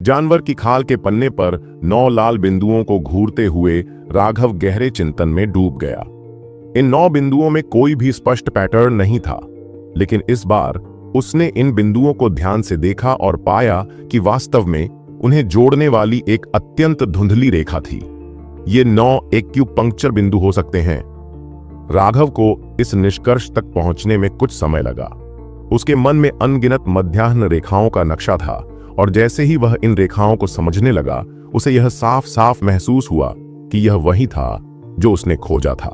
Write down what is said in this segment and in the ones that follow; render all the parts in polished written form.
जानवर की खाल के पन्ने पर 9 लाल बिंदुओं को घूरते हुए राघव गहरे चिंतन में डूब गया। इन 9 बिंदुओं में कोई भी स्पष्ट पैटर्न नहीं था, लेकिन इस बार उसने इन बिंदुओं को ध्यान से देखा और पाया कि वास्तव में उन्हें जोड़ने वाली एक अत्यंत धुंधली रेखा थी। ये 9 एक्यूपंक्चर बिंदु हो सकते हैं। राघव को इस निष्कर्ष तक पहुंचने में कुछ समय लगा। उसके मन में अनगिनत मध्याह्न रेखाओं का नक्शा था और जैसे ही वह इन रेखाओं को समझने लगा, उसे यह साफ साफ महसूस हुआ कि यह वही था जो उसने खोजा था।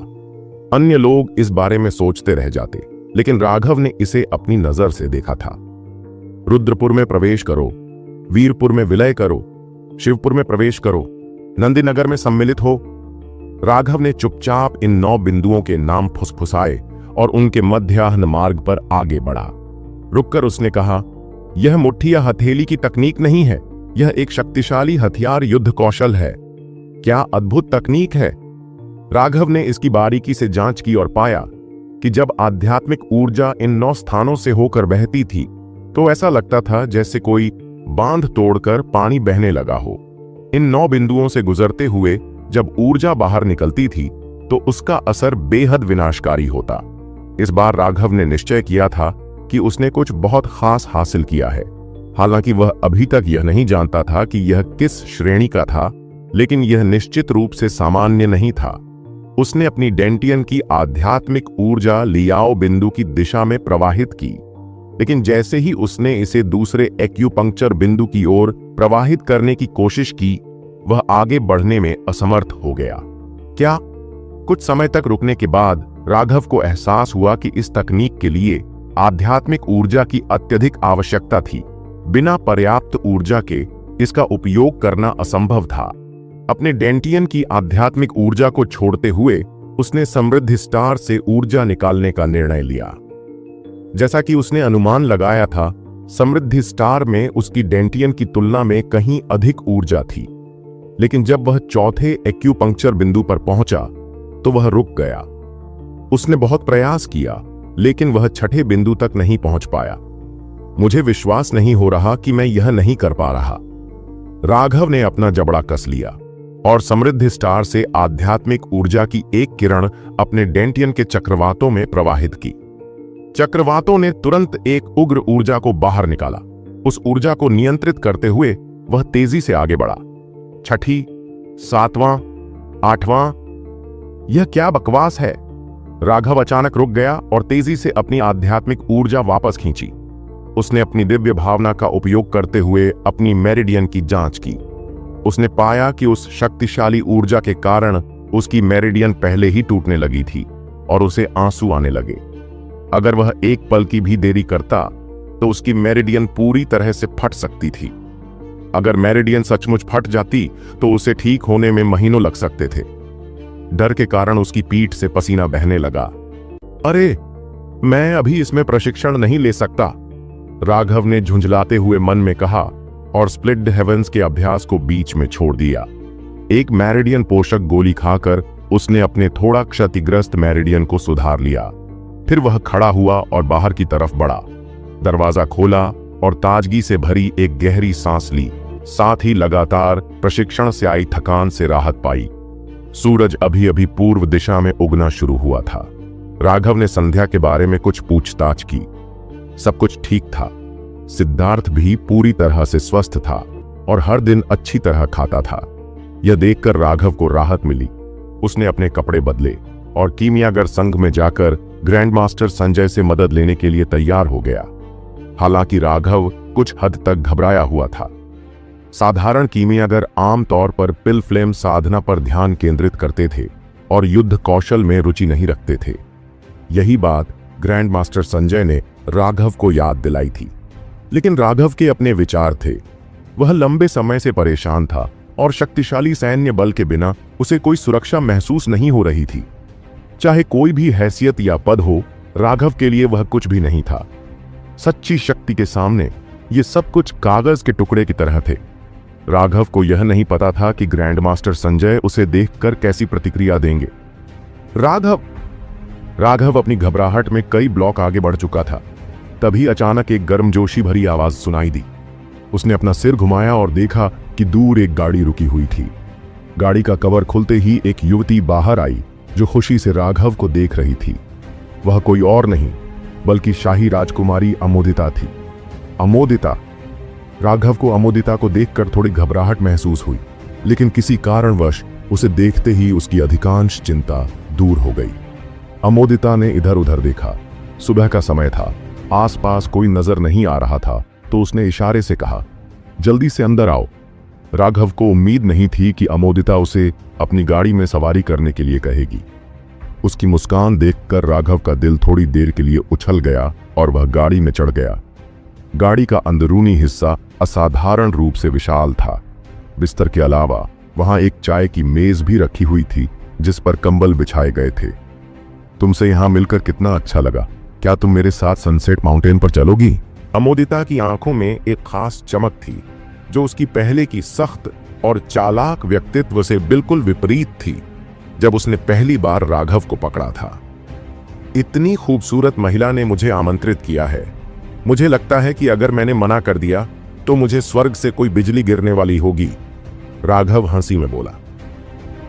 अन्य लोग इस बारे में सोचते रह जाते, लेकिन राघव ने इसे अपनी नजर से देखा था। रुद्रपुर में प्रवेश करो, वीरपुर में विलय करो, शिवपुर में प्रवेश करो, नंदीनगर में सम्मिलित हो। राघव ने चुपचाप इन 9 बिंदुओं के नाम फुसफुसाए और उनके मध्याह्न मार्ग पर आगे बढ़ा। रुककर उसने कहा, यह मुट्ठी या हथेली की तकनीक नहीं है, यह एक शक्तिशाली हथियार युद्ध कौशल है। क्या अद्भुत तकनीक है। राघव ने इसकी बारीकी से जांच की और पाया कि जब आध्यात्मिक ऊर्जा इन 9 स्थानों से होकर बहती थी तो ऐसा लगता था जैसे कोई बांध तोड़कर पानी बहने लगा हो। इन 9 बिंदुओं से गुजरते हुए जब ऊर्जा बाहर निकलती थी तो उसका असर बेहद विनाशकारी होता। इस बार राघव ने निश्चय किया था कि उसने कुछ बहुत खास हासिल किया है। हालांकि वह अभी तक यह नहीं जानता था कि यह किस श्रेणी का था, लेकिन यह निश्चित रूप से सामान्य नहीं था। उसने अपनी डेंटियन की आध्यात्मिक ऊर्जा लियाओ बिंदु की दिशा में प्रवाहित की, लेकिन जैसे ही उसने इसे दूसरे एक्यूपंक्चर बिंदु की ओर प्रवाहित करने की कोशिश की, वह आगे बढ़ने में असमर्थ हो गया। क्या? कुछ समय तक रुकने के बाद राघव को एहसास हुआ कि इस तकनीक के लिए आध्यात्मिक ऊर्जा की अत्यधिक आवश्यकता थी। बिना पर्याप्त ऊर्जा के इसका उपयोग करना असंभव था। अपने डेंटियन की आध्यात्मिक ऊर्जा को छोड़ते हुए उसने समृद्धि स्टार से ऊर्जा निकालने का निर्णय लिया। जैसा कि उसने अनुमान लगाया था, समृद्धि स्टार में उसकी डेंटियन की तुलना में कहीं अधिक ऊर्जा थी, लेकिन जब वह चौथे एक्यूपंक्चर बिंदु पर पहुंचा तो वह रुक गया। उसने बहुत प्रयास किया, लेकिन वह छठे बिंदु तक नहीं पहुंच पाया। मुझे विश्वास नहीं हो रहा कि मैं यह नहीं कर पा रहा। राघव ने अपना जबड़ा कस लिया और समृद्धि स्टार से आध्यात्मिक ऊर्जा की एक किरण अपने डेंटियन के चक्रवातों में प्रवाहित की। चक्रवातों ने तुरंत एक उग्र ऊर्जा को बाहर निकाला। उस ऊर्जा को नियंत्रित करते हुए वह तेजी से आगे बढ़ा। छठी, 7वां, 8वां, यह क्या बकवास है। राघव अचानक रुक गया और तेजी से अपनी आध्यात्मिक ऊर्जा वापस खींची। उसने अपनी दिव्य भावना का उपयोग करते हुए अपनी मेरिडियन की जांच की। उसने पाया कि उस शक्तिशाली ऊर्जा के कारण उसकी मेरिडियन पहले ही टूटने लगी थी और उसे आंसू आने लगे। अगर वह एक पल की भी देरी करता तो उसकी मेरिडियन पूरी तरह से फट सकती थी। अगर मेरिडियन सचमुच फट जाती तो उसे ठीक होने में महीनों लग सकते थे। डर के कारण उसकी पीठ से पसीना बहने लगा। अरे, मैं अभी इसमें प्रशिक्षण नहीं ले सकता, राघव ने झुंझलाते हुए मन में कहा और स्प्लिट हेवेंस के अभ्यास को बीच में छोड़ दिया। एक मेरिडियन पोषक गोली खाकर उसने अपने थोड़ा क्षतिग्रस्त मेरिडियन को सुधार लिया। फिर वह खड़ा हुआ और बाहर की तरफ बढ़ा। दरवाजा खोला और ताजगी से भरी एक गहरी सांस ली। साथ ही लगातार प्रशिक्षण से आई थकान से राहत पाई। सूरज अभी अभी पूर्व दिशा में उगना शुरू हुआ था। राघव ने संध्या के बारे में कुछ पूछताछ की। सब कुछ ठीक था। सिद्धार्थ भी पूरी तरह से स्वस्थ था और हर दिन अच्छी तरह खाता था। यह देखकर राघव को राहत मिली। उसने अपने कपड़े बदले और कीमियागर संघ में जाकर ग्रैंडमास्टर संजय से मदद लेने के लिए तैयार हो गया। हालांकि राघव कुछ हद तक घबराया हुआ था। साधारण कीमियागर आमतौर पर पिल फ्लेम साधना पर ध्यान केंद्रित करते थे और युद्ध कौशल में रुचि नहीं रखते थे। यही बात ग्रैंड मास्टर संजय ने राघव को याद दिलाई थी, लेकिन राघव के अपने विचार थे। वह लंबे समय से परेशान था और शक्तिशाली सैन्य बल के बिना उसे कोई सुरक्षा महसूस नहीं हो रही थी। चाहे कोई भी हैसियत या पद हो, राघव के लिए वह कुछ भी नहीं था। सच्ची शक्ति के सामने ये सब कुछ कागज के टुकड़े की तरह थे। राघव को यह नहीं पता था कि ग्रैंड मास्टर संजय उसे देखकर कैसी प्रतिक्रिया देंगे। राघव अपनी घबराहट में कई ब्लॉक आगे बढ़ चुका था। तभी अचानक एक गर्मजोशी भरी आवाज सुनाई दी। उसने अपना सिर घुमाया और देखा कि दूर एक गाड़ी रुकी हुई थी। गाड़ी का कवर खुलते ही एक युवती बाहर आई जो खुशी से राघव को देख रही थी। वह कोई और नहीं बल्कि शाही राजकुमारी अमोदिता थी। अमोदिता। राघव को अमोदिता को देखकर थोड़ी घबराहट महसूस हुई, लेकिन किसी कारणवश उसे देखते ही उसकी अधिकांश चिंता दूर हो गई। अमोदिता ने इधर उधर देखा। सुबह का समय था, आसपास कोई नजर नहीं आ रहा था, तो उसने इशारे से कहा, जल्दी से अंदर आओ। राघव को उम्मीद नहीं थी कि अमोदिता उसे अपनी गाड़ी में सवारी करने के लिए कहेगी। उसकी मुस्कान देखकर राघव का दिल थोड़ी देर के लिए उछल गया और वह गाड़ी में चढ़ गया। गाड़ी का अंदरूनी हिस्सा असाधारण रूप से विशाल था। बिस्तर के अलावा वहां एक चाय की मेज भी रखी हुई थी जिस पर कंबल बिछाए गए थे। तुमसे यहां मिलकर कितना अच्छा लगा। क्या तुम मेरे साथ सनसेट माउंटेन पर चलोगी? अमोदिता की आंखों में एक खास चमक थी जो उसकी पहले की सख्त और चालाक व्यक्तित्व से बिल्कुल विपरीत थी जब उसने पहली बार राघव को पकड़ा था। इतनी खूबसूरत महिला ने मुझे आमंत्रित किया है। मुझे लगता है कि अगर मैंने मना कर दिया तो मुझे स्वर्ग से कोई बिजली गिरने वाली होगी, राघव हंसी में बोला।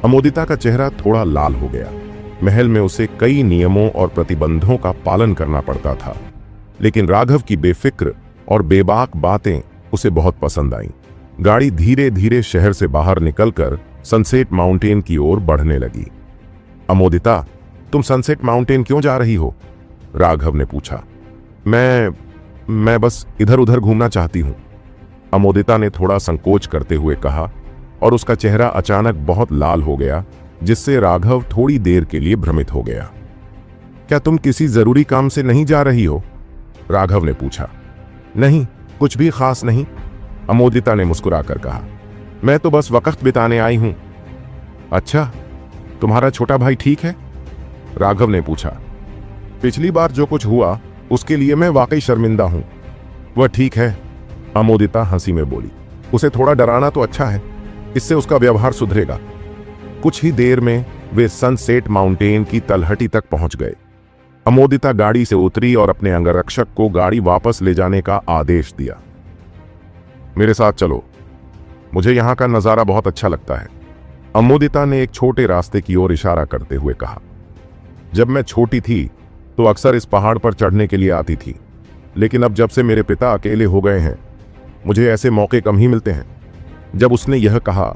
अमोदिता का चेहरा थोड़ा लाल हो गया। महल में उसे कई नियमों और प्रतिबंधों का पालन करना पड़ता था, लेकिन राघव की बेफिक्र और बेबाक बातें उसे बहुत पसंद आईं। गाड़ी धीरे धीरे शहर से बाहर निकलकर सनसेट माउंटेन की ओर बढ़ने लगी। अमोदिता, तुम सनसेट माउंटेन क्यों जा रही हो? राघव ने पूछा। मैं बस इधर उधर घूमना चाहती हूं, अमोदिता ने थोड़ा संकोच करते हुए कहा, और उसका चेहरा अचानक बहुत लाल हो गया, जिससे राघव थोड़ी देर के लिए भ्रमित हो गया। क्या तुम किसी जरूरी काम से नहीं जा रही हो? राघव ने पूछा। नहीं, कुछ भी खास नहीं, अमोदिता ने मुस्कुराकर कहा। मैं तो बस वक्त बिताने आई हूं। अच्छा, तुम्हारा छोटा भाई ठीक है? राघव ने पूछा। पिछली बार जो कुछ हुआ उसके लिए मैं वाकई शर्मिंदा हूं। वह ठीक है, अमोदिता हंसी में बोली। उसे थोड़ा डराना तो अच्छा है, इससे उसका व्यवहार सुधरेगा। कुछ ही देर में वे सनसेट माउंटेन की तलहटी तक पहुंच गए। अमोदिता गाड़ी से उतरी और अपने अंगरक्षक को गाड़ी वापस ले जाने का आदेश दिया। मेरे साथ चलो, मुझे यहां का नजारा बहुत अच्छा लगता है, अमोदिता ने एक छोटे रास्ते की ओर इशारा करते हुए कहा। जब मैं छोटी थी तो अक्सर इस पहाड़ पर चढ़ने के लिए आती थी, लेकिन अब जब से मेरे पिता अकेले हो गए हैं मुझे ऐसे मौके कम ही मिलते हैं। जब उसने यह कहा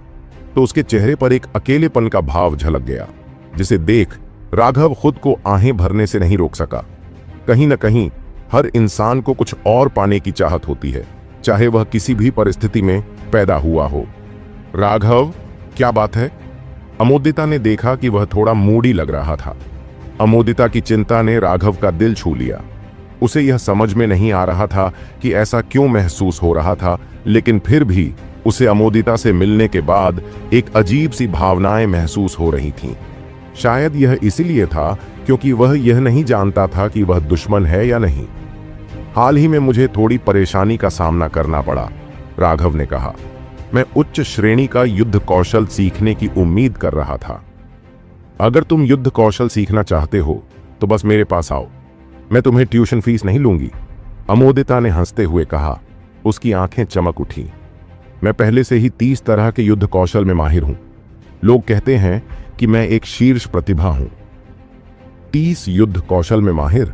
तो उसके चेहरे पर एक अकेलेपन का भाव झलक गया, जिसे देख राघव खुद को आहें भरने से नहीं रोक सका। कहीं न कहीं हर इंसान को कुछ और पाने की चाहत होती है, चाहे वह किसी भी परिस्थिति में पैदा हुआ हो। राघव, क्या बात है? अमोदिता ने देखा कि वह थोड़ा मूडी लग रहा था। अमोदिता की चिंता ने राघव का दिल छू लिया। उसे यह समझ में नहीं आ रहा था कि ऐसा क्यों महसूस हो रहा था, लेकिन फिर भी उसे अमोदिता से मिलने के बाद एक अजीब सी भावनाएं महसूस हो रही थीं। शायद यह इसीलिए था क्योंकि वह यह नहीं जानता था कि वह दुश्मन है या नहीं। हाल ही में मुझे थोड़ी परेशानी का सामना करना पड़ा, राघव ने कहा। मैं उच्च श्रेणी का युद्ध कौशल सीखने की उम्मीद कर रहा था। अगर तुम युद्ध कौशल सीखना चाहते हो तो बस मेरे पास आओ, मैं तुम्हें ट्यूशन फीस नहीं लूंगी, अमोदिता ने हंसते हुए कहा। उसकी आंखें चमक उठी। मैं पहले से ही 30 तरह के युद्ध कौशल में माहिर हूं। लोग कहते हैं कि मैं एक शीर्ष प्रतिभा हूं। 30 युद्ध कौशल में माहिर,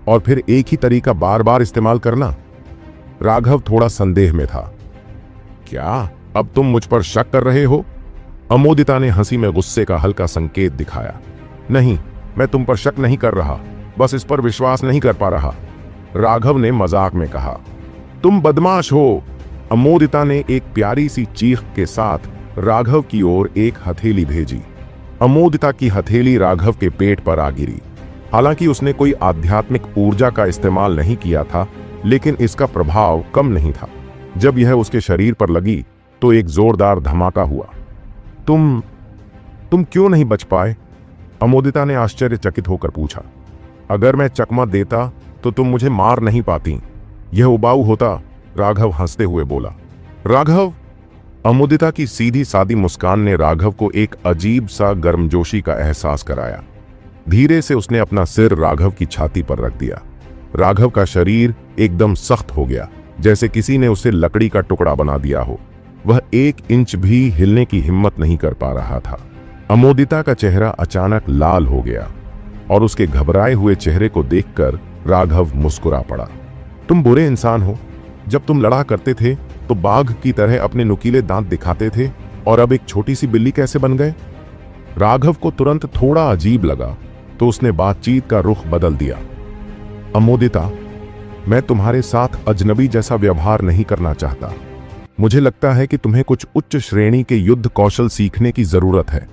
और फिर एक ही तरीका बार बार इस्तेमाल करना? राघव थोड़ा संदेह में था। क्या अब तुम मुझ पर शक कर रहे हो? अमोदिता ने हंसी में गुस्से का हल्का संकेत दिखाया। नहीं, मैं तुम पर शक नहीं कर रहा, बस इस पर विश्वास नहीं कर पा रहा, राघव ने मजाक में कहा। तुम बदमाश हो, अमोदिता ने एक प्यारी सी चीख के साथ राघव की ओर एक हथेली भेजी। अमोदिता की हथेली राघव के पेट पर आ गिरी। हालांकि उसने कोई आध्यात्मिक ऊर्जा का इस्तेमाल नहीं किया था, लेकिन इसका प्रभाव कम नहीं था। जब यह उसके शरीर पर लगी तो एक जोरदार धमाका हुआ। तुम क्यों नहीं बच पाए? अमोदिता ने आश्चर्यचकित होकर पूछा। अगर मैं चकमा देता तो तुम मुझे मार नहीं पाती, यह उबाऊ होता, राघव हंसते हुए बोला। राघव? अमोदिता की सीधी सादी मुस्कान ने राघव को एक अजीब सा गर्मजोशी का एहसास कराया। धीरे से उसने अपना सिर राघव की छाती पर रख दिया। राघव का शरीर एकदम सख्त हो गया जैसे किसी ने उसे लकड़ी का टुकड़ा बना दिया हो। वह 1 इंच भी हिलने की हिम्मत नहीं कर पा रहा था। अमोदिता का चेहरा अचानक लाल हो गया और उसके घबराए हुए चेहरे को देखकर राघव मुस्कुरा पड़ा। तुम बुरे इंसान हो। जब तुम लड़ा करते थे तो बाघ की तरह अपने नुकीले दांत दिखाते थे, और अब एक छोटी सी बिल्ली कैसे बन गए? राघव को तुरंत थोड़ा अजीब लगा, तो उसने बातचीत का रुख बदल दिया। अमोदिता, मैं तुम्हारे साथ अजनबी जैसा व्यवहार नहीं करना चाहता। मुझे लगता है कि तुम्हें कुछ उच्च श्रेणी के युद्ध कौशल सीखने की जरूरत है।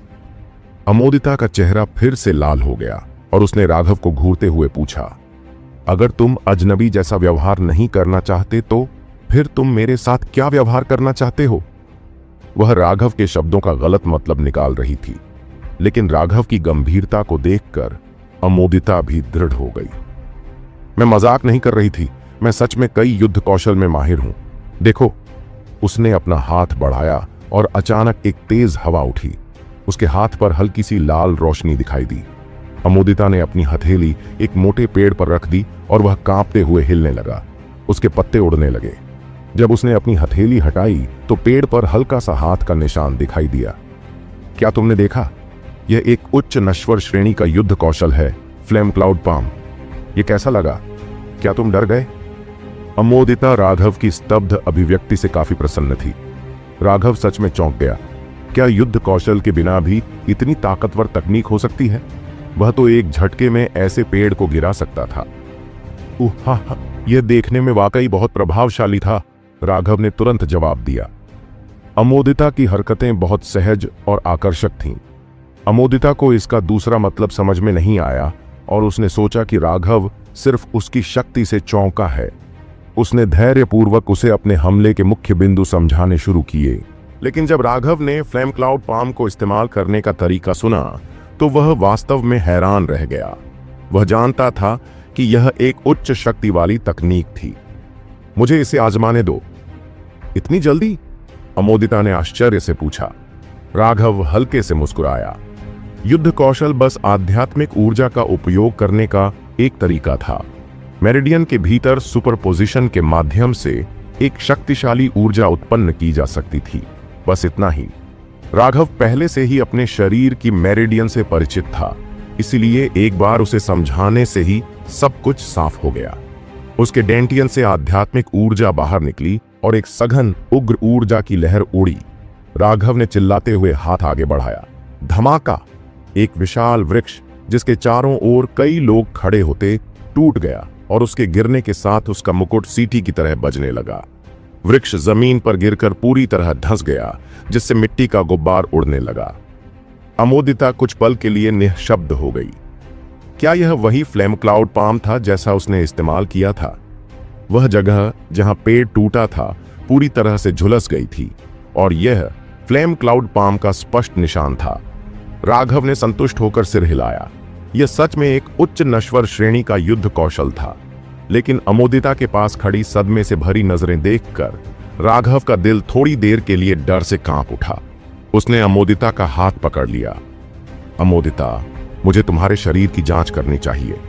अमोदिता का चेहरा फिर से लाल हो गया और उसने राघव को घूरते हुए पूछा, अगर तुम अजनबी जैसा व्यवहार नहीं करना चाहते तो फिर तुम मेरे साथ क्या व्यवहार करना चाहते हो? वह राघव के शब्दों का गलत मतलब निकाल रही थी, लेकिन राघव की गंभीरता को देखकर अमोदिता भी दृढ़ हो गई। मैं मजाक नहीं कर रही थी, मैं सच में कई युद्ध कौशल में माहिर हूं। देखो, उसने अपना हाथ बढ़ाया और अचानक एक तेज हवा उठी। उसके हाथ पर हल्की सी लाल रोशनी दिखाई दी। अमोदिता ने अपनी हथेली एक मोटे पेड़ पर रख दी और वह कांपते हुए हिलने लगा। उसके पत्ते उड़ने लगे। जब उसने अपनी हथेली हटाई तो पेड़ पर हल्का सा हाथ का निशान दिखाई दिया। क्या तुमने देखा? यह एक उच्च नश्वर श्रेणी का युद्ध कौशल है, फ्लेम क्लाउड पाम। यह कैसा लगा? क्या तुम डर गए? अमोदिता राघव की स्तब्ध अभिव्यक्ति से काफी प्रसन्न थी। राघव सच में चौंक गया। क्या युद्ध कौशल के बिना भी इतनी ताकतवर तकनीक हो सकती है? वह तो एक झटके में ऐसे पेड़ को गिरा सकता था। यह देखने में वाकई बहुत प्रभावशाली था, राघव ने तुरंत जवाब दिया। अमोदिता की हरकतें बहुत सहज और आकर्षक थीं। अमोदिता को इसका दूसरा मतलब समझ में नहीं आया और उसने सोचा कि राघव सिर्फ उसकी शक्ति से चौंका है। उसने धैर्यपूर्वक उसे अपने हमले के मुख्य बिंदु समझाने शुरू किए, लेकिन जब राघव ने फ्लेम क्लाउड पाम को इस्तेमाल करने का तरीका सुना तो वह वास्तव में हैरान रह गया। वह जानता था कि यह एक उच्च शक्ति वाली तकनीक थी। मुझे इसे आजमाने दो। इतनी जल्दी? अमोदिता ने आश्चर्य से पूछा। राघव हल्के से मुस्कुराया। युद्ध कौशल बस आध्यात्मिक ऊर्जा का उपयोग करने का एक तरीका था। मेरिडियन के भीतर सुपरपोजिशन के माध्यम से एक शक्तिशाली ऊर्जा उत्पन्न की जा सकती थी, बस इतना ही। राघव पहले से ही अपने शरीर की मेरिडियन से परिचित था, इसलिए एक बार उसे समझाने से ही सब कुछ साफ हो गया। उसके डेंटियन से आध्यात्मिक ऊर्जा बाहर निकली और एक सघन उग्र ऊर्जा की लहर उड़ी। राघव ने चिल्लाते हुए हाथ आगे बढ़ाया। धमाका! एक विशाल वृक्ष जिसके चारों ओर कई लोग खड़े होते टूट गया और उसके गिरने के साथ उसका मुकुट सीटी की तरह बजने लगा। वृक्ष जमीन पर गिरकर पूरी तरह धंस गया, जिससे मिट्टी का गुब्बार उड़ने लगा। अमोदिता कुछ पल के लिए निःशब्द हो गई। क्या यह वही फ्लेम क्लाउड पाम था जैसा उसने इस्तेमाल किया था? वह जगह जहां पेड़ टूटा था पूरी तरह से झुलस गई थी और यह फ्लेम क्लाउड पाम का स्पष्ट निशान था। राघव ने संतुष्ट होकर सिर हिलाया। यह सच में एक उच्च नश्वर श्रेणी का युद्ध कौशल था, लेकिन अमोदिता के पास खड़ी सदमे से भरी नजरें देखकर राघव का दिल थोड़ी देर के लिए डर से कांप उठा। उसने अमोदिता का हाथ पकड़ लिया। अमोदिता, मुझे तुम्हारे शरीर की जांच करनी चाहिए।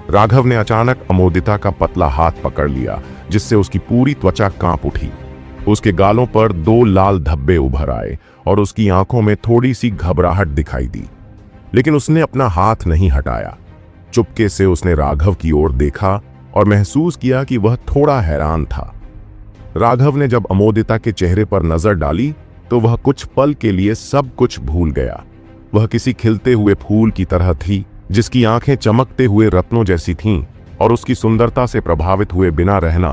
राघव ने अचानक अमोदिता का पतला हाथ पकड़ लिया, जिससे उसकी पूरी त्वचा कांप उठी। उसके गालों पर 2 लाल धब्बे उभर आए और उसकी आंखों में थोड़ी सी घबराहट दिखाई दी, लेकिन उसने अपना हाथ नहीं हटाया। चुपके से उसने राघव की ओर देखा और महसूस किया कि वह थोड़ा हैरान था। राघव ने जब अमोदिता के चेहरे पर नजर डाली तो वह कुछ पल के लिए सब कुछ भूल गया। वह किसी खिलते हुए फूल की तरह थी, जिसकी आंखें चमकते हुए रत्नों जैसी थीं और उसकी सुंदरता से प्रभावित हुए बिना रहना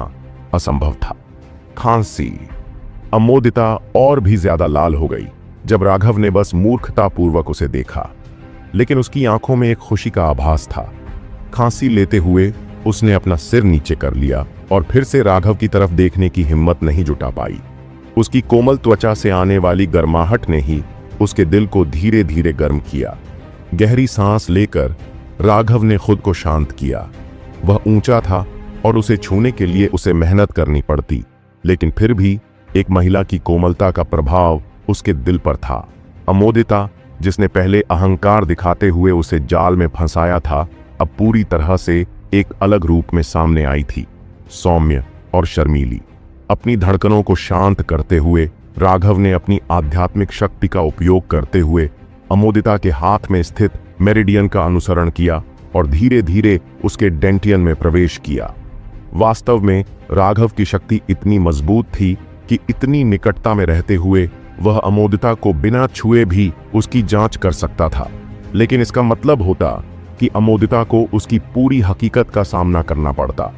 असंभव था। खांसी! अमोदिता और भी ज्यादा लाल हो गई जब राघव ने बस मूर्खतापूर्वक उसे देखा, लेकिन उसकी आंखों में एक खुशी का आभास था। खांसी लेते हुए उसने अपना सिर नीचे कर लिया और फिर से राघव की तरफ देखने की हिम्मत नहीं जुटा पाई। उसकी कोमल त्वचा से आने वाली गर्माहट ने ही उसके दिल को धीरे धीरे गर्म किया। गहरी सांस लेकर राघव ने खुद को शांत किया। वह ऊंचा था और उसे छूने के लिए उसे मेहनत करनी पड़ती, लेकिन फिर भी एक महिला की कोमलता का प्रभाव उसके दिल पर था। अमोदिता, जिसने पहले अहंकार दिखाते हुए उसे जाल में फंसाया था, अब पूरी तरह से एक अलग रूप में सामने आई थी, सौम्य और शर्मीली। अपनी धड़कनों को शांत करते हुए राघव ने अपनी आध्यात्मिक शक्ति का उपयोग करते हुए अमोदिता के हाथ में स्थित मेरिडियन का अनुसरण किया और धीरे धीरे उसके डेंटियन में प्रवेश किया। वास्तव में राघव की शक्ति इतनी मजबूत थी कि इतनी निकटता में रहते हुए वह अमोदिता को बिना छुए भी उसकी जांच कर सकता था। लेकिन इसका मतलब होता कि अमोदिता को उसकी पूरी हकीकत का सामना करना पड़ता।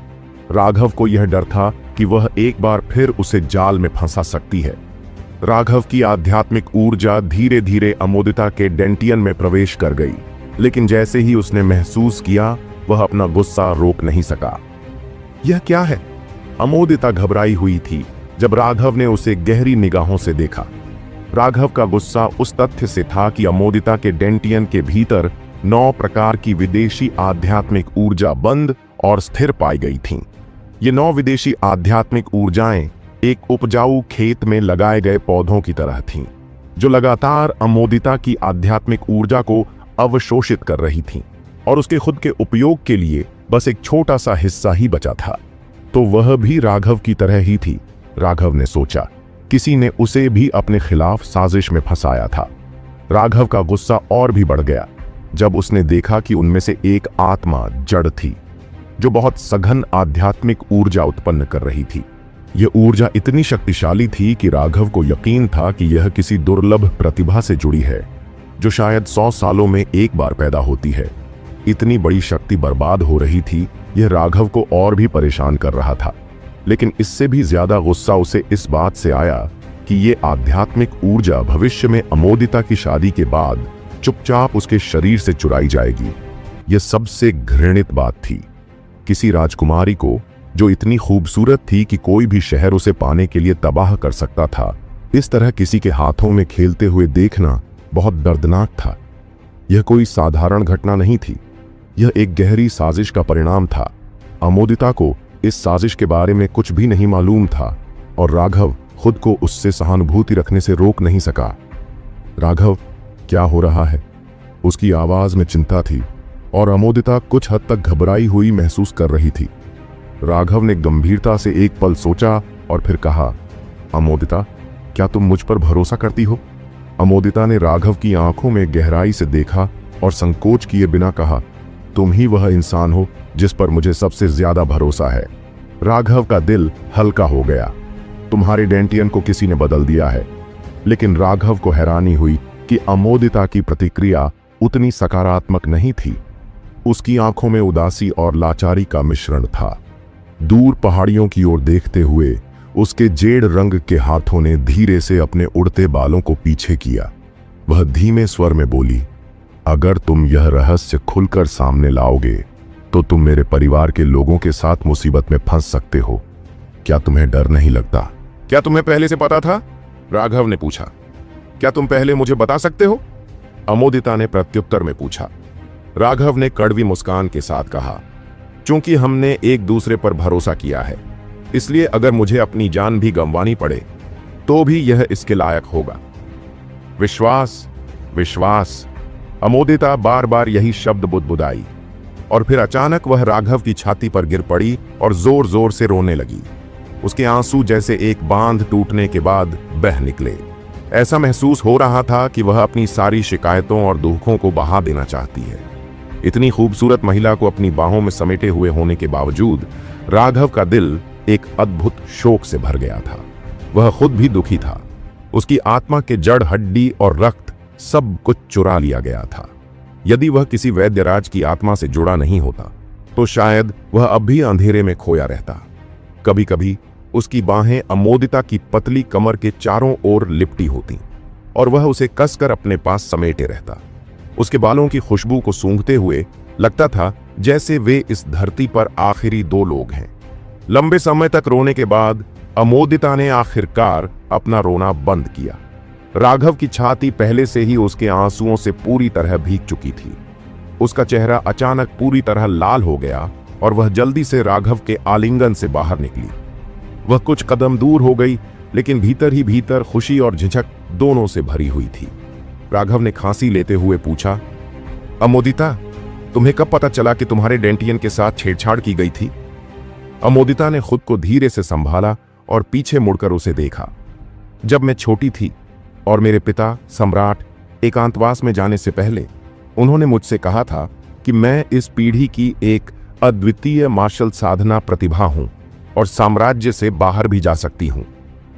राघव को यह डर था कि वह एक बार फिर उसे जाल में फंसा सकती है। राघव की आध्यात्मिक ऊर्जा धीरे धीरे अमोदिता के डेंटियन में प्रवेश कर गई, लेकिन जैसे ही उसने महसूस किया वह अपना गुस्सा रोक नहीं सका। यह क्या है? अमोदिता घबराई हुई थी जब राघव ने उसे गहरी निगाहों से देखा। राघव का गुस्सा उस तथ्य से था कि अमोदिता के डेंटियन के भीतर 9 प्रकार की विदेशी आध्यात्मिक ऊर्जा बंद और स्थिर पाई गई थीं। ये 9 विदेशी आध्यात्मिक ऊर्जाएं एक उपजाऊ खेत में लगाए गए पौधों की तरह थीं, जो लगातार अमोदिता की आध्यात्मिक ऊर्जा को अवशोषित कर रही थीं और उसके खुद के उपयोग के लिए बस एक छोटा सा हिस्सा ही बचा था। तो वह भी राघव की तरह ही थी, राघव ने सोचा। किसी ने उसे भी अपने खिलाफ साजिश में फंसाया था। राघव का गुस्सा और भी बढ़ गया जब उसने देखा कि उनमें से एक आत्मा जड़ थी, जो बहुत सघन आध्यात्मिक ऊर्जा उत्पन्न कर रही थी। यह ऊर्जा इतनी शक्तिशाली थी कि राघव को यकीन था कि यह किसी दुर्लभ प्रतिभा से जुड़ी है, जो शायद 100 सालों में एक बार पैदा होती है। इतनी बड़ी शक्ति बर्बाद हो रही थी, यह राघव को और भी परेशान कर रहा था। लेकिन इससे भी ज्यादा गुस्सा उसे इस बात से आया कि यह आध्यात्मिक ऊर्जा भविष्य में अमोदिता की शादी के बाद चुपचाप उसके शरीर से चुराई जाएगी। यह सबसे घृणित बात थी। किसी राजकुमारी को, जो इतनी खूबसूरत थी कि कोई भी शहर उसे पाने के लिए तबाह कर सकता था, इस तरह किसी के हाथों में खेलते हुए देखना बहुत दर्दनाक था। यह कोई साधारण घटना नहीं थी, यह एक गहरी साजिश का परिणाम था। अमोदिता को इस साजिश के बारे में कुछ भी नहीं मालूम था और राघव खुद को उससे सहानुभूति रखने से रोक नहीं सका। राघव, क्या हो रहा है? उसकी आवाज में चिंता थी और अमोदिता कुछ हद तक घबराई हुई महसूस कर रही थी। राघव ने गंभीरता से एक पल सोचा और फिर कहा, अमोदिता, क्या तुम मुझ पर भरोसा करती हो? अमोदिता ने राघव की आंखों में गहराई से देखा और संकोच किए बिना कहा, तुम ही वह इंसान हो जिस पर मुझे सबसे ज्यादा भरोसा है। राघव का दिल हल्का हो गया। तुम्हारे डेंटियन को किसी ने बदल दिया है। लेकिन राघव को हैरानी हुई कि अमोदिता की प्रतिक्रिया उतनी सकारात्मक नहीं थी। उसकी आंखों में उदासी और लाचारी का मिश्रण था। दूर पहाड़ियों की ओर देखते हुए उसके जेड़ रंग के हाथों ने धीरे से अपने उड़ते बालों को पीछे किया। वह धीमे स्वर में बोली, अगर तुम यह रहस्य खुलकर सामने लाओगे तो तुम मेरे परिवार के लोगों के साथ मुसीबत में फंस सकते हो। क्या तुम्हें डर नहीं लगता? क्या तुम्हें पहले से पता था? राघव ने पूछा। क्या तुम पहले मुझे बता सकते हो? अमोदिता ने प्रत्युत्तर में पूछा। राघव ने कड़वी मुस्कान के साथ कहा, चूंकि हमने एक दूसरे पर भरोसा किया है, इसलिए अगर मुझे अपनी जान भी गंवानी पड़े तो भी यह इसके लायक होगा। विश्वास, विश्वास। अमोदिता बार बार यही शब्द बुदबुदाई और फिर अचानक वह राघव की छाती पर गिर पड़ी और जोर जोर से रोने लगी। उसके आंसू जैसे एक बांध टूटने के बाद बह निकले। ऐसा महसूस हो रहा था कि वह अपनी सारी शिकायतों और दुखों को बहा देना चाहती है। इतनी खूबसूरत महिला को अपनी बाहों में समेटे हुए होने के बावजूद राघव का दिल एक अद्भुत शोक से भर गया था। वह खुद भी दुखी था। उसकी आत्मा के जड़, हड्डी और रक्त सब कुछ चुरा लिया गया था। यदि वह किसी वैद्यराज की आत्मा से जुड़ा नहीं होता तो शायद वह अब भी अंधेरे में खोया रहता। कभी कभी उसकी बाहें अमोदिता की पतली कमर के चारों ओर लिपटी होती और वह उसे कसकर अपने पास समेटे रहता। उसके बालों की खुशबू को सूंघते हुए लगता था जैसे वे इस धरती पर आखिरी 2 लोग हैं। लंबे समय तक रोने के बाद अमोदिता ने आखिरकार अपना रोना बंद किया। राघव की छाती पहले से ही उसके आंसुओं से पूरी तरह भीग चुकी थी। उसका चेहरा अचानक पूरी तरह लाल हो गया और वह जल्दी से राघव के आलिंगन से बाहर निकली। वह कुछ कदम दूर हो गई, लेकिन भीतर ही भीतर खुशी और झिझक दोनों से भरी हुई थी। राघव ने खांसी लेते हुए पूछा, अमोदिता, तुम्हें कब पता चला कि तुम्हारे डेंटियन के साथ छेड़छाड़ की गई थी? अमोदिता ने खुद को धीरे से संभाला और पीछे मुड़कर उसे देखा। जब मैं छोटी थी और मेरे पिता सम्राट एकांतवास में जाने से पहले उन्होंने मुझसे कहा था कि मैं इस पीढ़ी की एक अद्वितीय मार्शल साधना प्रतिभा हूं और साम्राज्य से बाहर भी जा सकती हूं।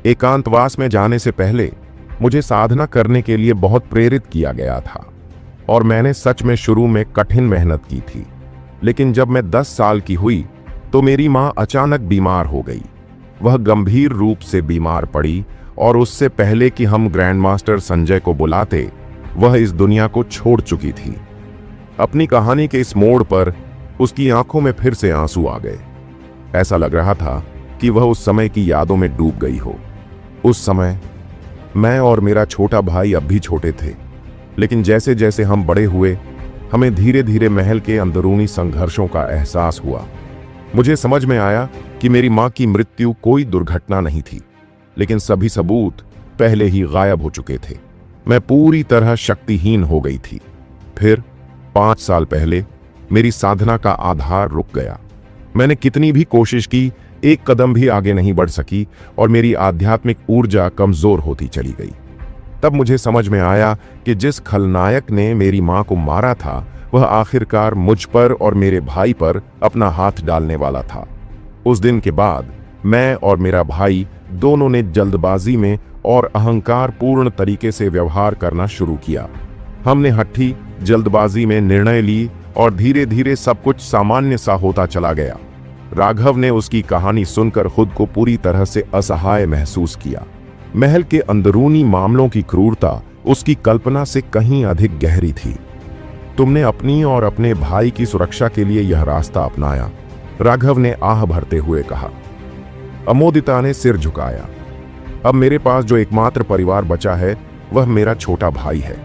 एकांतवास में जाने से पहले मुझे साधना करने के लिए बहुत प्रेरित किया गया था और मैंने सच में शुरू में कठिन मेहनत की थी। लेकिन जब मैं 10 साल की हुई तो मेरी मां अचानक बीमार हो गई। वह गंभीर रूप से बीमार पड़ी और उससे पहले कि हम ग्रैंड मास्टर संजय को बुलाते वह इस दुनिया को छोड़ चुकी थी। अपनी कहानी के इस मोड़ पर उसकी आंखों में फिर से आंसू आ गए। ऐसा लग रहा था कि वह उस समय की यादों में डूब गई हो। उस समय मैं और मेरा छोटा भाई अब भी छोटे थे, लेकिन जैसे जैसे हम बड़े हुए हमें धीरे धीरे महल के अंदरूनी संघर्षों का एहसास हुआ। मुझे समझ में आया कि मेरी मां की मृत्यु कोई दुर्घटना नहीं थी, लेकिन सभी सबूत पहले ही गायब हो चुके थे। मैं पूरी तरह शक्तिहीन हो गई थी। फिर 5 साल पहले मेरी साधना का आधार रुक गया। मैंने कितनी भी कोशिश की, एक कदम भी आगे नहीं बढ़ सकी और मेरी आध्यात्मिक ऊर्जा कमजोर होती चली गई। तब मुझे समझ में आया कि जिस खलनायक ने मेरी मां को मारा था वह आखिरकार मुझ पर और मेरे भाई पर अपना हाथ डालने वाला था। उस दिन के बाद मैं और मेरा भाई दोनों ने जल्दबाजी में और अहंकार पूर्ण तरीके से व्यवहार करना शुरू किया। हमने हट्ठी जल्दबाजी में निर्णय ली और धीरे धीरे सब कुछ सामान्य सा होता चला गया। राघव ने उसकी कहानी सुनकर खुद को पूरी तरह से असहाय महसूस किया। महल के अंदरूनी मामलों की क्रूरता उसकी कल्पना से कहीं अधिक गहरी थी। तुमने अपनी और अपने भाई की सुरक्षा के लिए यह रास्ता अपनाया, राघव ने आह भरते हुए कहा। अमोदिता ने सिर झुकाया। अब मेरे पास जो एकमात्र परिवार बचा है वह मेरा छोटा भाई है।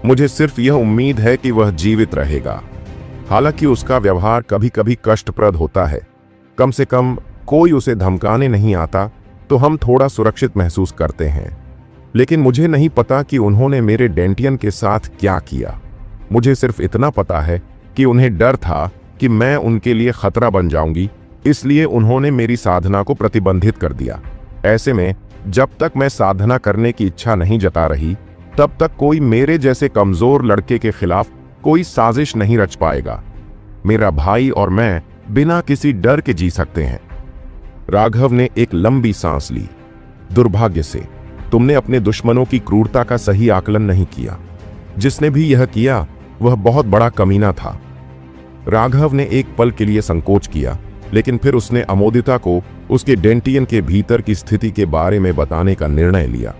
मुझे सिर्फ यह उम्मीद है कि वह जीवित रहेगा। हालांकि उसका व्यवहार कभी कभी कष्टप्रद होता है, कम से कम कोई उसे धमकाने नहीं आता तो हम थोड़ा सुरक्षित महसूस करते हैं। लेकिन मुझे नहीं पता कि उन्होंने मेरे डेंटियन के साथ क्या किया। मुझे सिर्फ इतना पता है कि उन्हें डर था कि मैं उनके लिए खतरा बन जाऊंगी, इसलिए उन्होंने मेरी साधना को प्रतिबंधित कर दिया। ऐसे में जब तक मैं साधना करने की इच्छा नहीं जता रही तब तक कोई मेरे जैसे कमजोर लड़के के खिलाफ कोई साजिश नहीं रच पाएगा। मेरा भाई और मैं बिना किसी डर के जी सकते हैं। राघव ने एक लंबी सांस ली। दुर्भाग्य से तुमने अपने दुश्मनों की क्रूरता का सही आकलन नहीं किया। जिसने भी यह किया वह बहुत बड़ा कमीना था। राघव ने एक पल के लिए संकोच किया, लेकिन फिर उसने अमोदिता को उसके डेंटियन के भीतर की स्थिति के बारे में बताने का निर्णय लिया।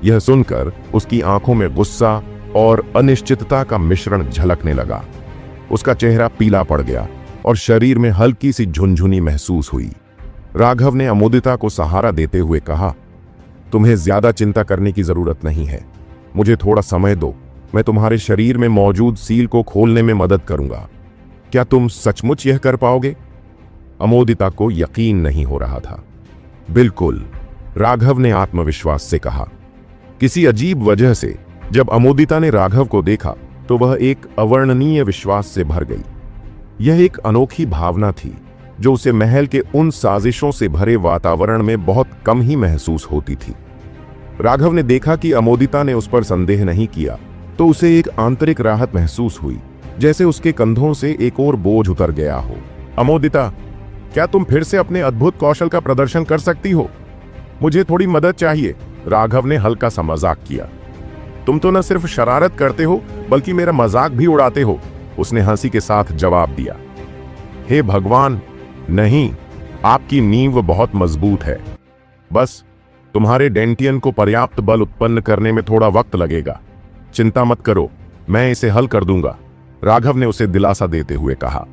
यह सुनकर उसकी आंखों में गुस्सा और अनिश्चितता का मिश्रण झलकने लगा। उसका चेहरा पीला पड़ गया और शरीर में हल्की सी झुनझुनी महसूस हुई। राघव ने अमोदिता को सहारा देते हुए कहा, तुम्हें ज्यादा चिंता करने की जरूरत नहीं है। मुझे थोड़ा समय दो, मैं तुम्हारे शरीर में मौजूद सील को खोलने में मदद करूंगा। क्या तुम सचमुच यह कर पाओगे? अमोदिता को यकीन नहीं हो रहा था। बिल्कुल, राघव ने आत्मविश्वास से कहा। किसी अजीब वजह से जब अमोदिता ने राघव को देखा तो वह एक अवर्णनीय विश्वास से भर गई। यह एक अनोखी भावना थी जो उसे महल के उन साजिशों से भरे वातावरण में बहुत कम ही महसूस होती थी। राघव ने देखा कि अमोदिता ने उस पर संदेह नहीं किया तो उसे एक आंतरिक राहत महसूस हुई, जैसे उसके कंधों से एक और बोझ उतर गया हो। अमोदिता, क्या तुम फिर से अपने अद्भुत कौशल का प्रदर्शन कर सकती हो? मुझे थोड़ी मदद चाहिए। राघव ने हल्का सा मजाक किया। तुम तो न सिर्फ शरारत करते हो बल्कि मेरा मजाक भी उड़ाते हो, उसने हंसी के साथ जवाब दिया। हे भगवान, नहीं, आपकी नींव बहुत मजबूत है। बस तुम्हारे डेंटियन को पर्याप्त बल उत्पन्न करने में थोड़ा वक्त लगेगा। चिंता मत करो, मैं इसे हल कर दूंगा, राघव ने उसे दिलासा देते हुए कहा।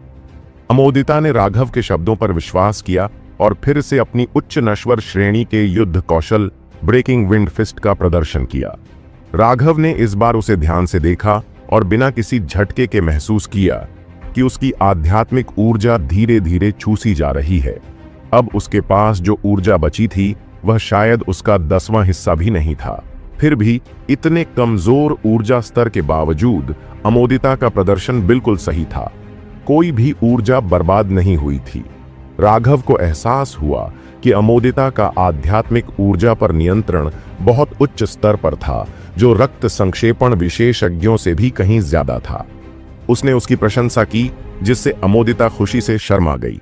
अमोदिता ने राघव के शब्दों पर विश्वास किया और फिर से अपनी उच्च नश्वर श्रेणी के युद्ध कौशल ब्रेकिंग विंड फिस्ट का प्रदर्शन किया। राघव ने इस बार उसे ध्यान से देखा और बिना किसी झटके के महसूस किया कि उसकी आध्यात्मिक ऊर्जा धीरे धीरे चूसी जा रही है। अब उसके पास जो ऊर्जा बची थी वह शायद उसका 10वां हिस्सा भी नहीं था। फिर भी इतने कमजोर ऊर्जा स्तर के बावजूद अमोदिता का प्रदर्शन बिल्कुल सही था। कोई भी ऊर्जा बर्बाद नहीं हुई थी। राघव को एहसास हुआ कि अमोदिता का आध्यात्मिक ऊर्जा पर नियंत्रण बहुत उच्च स्तर पर था, जो रक्त संक्षेपण विशेषज्ञों से भी कहीं ज्यादा था। उसने उसकी प्रशंसा की, जिससे अमोदिता खुशी से शर्मा गई।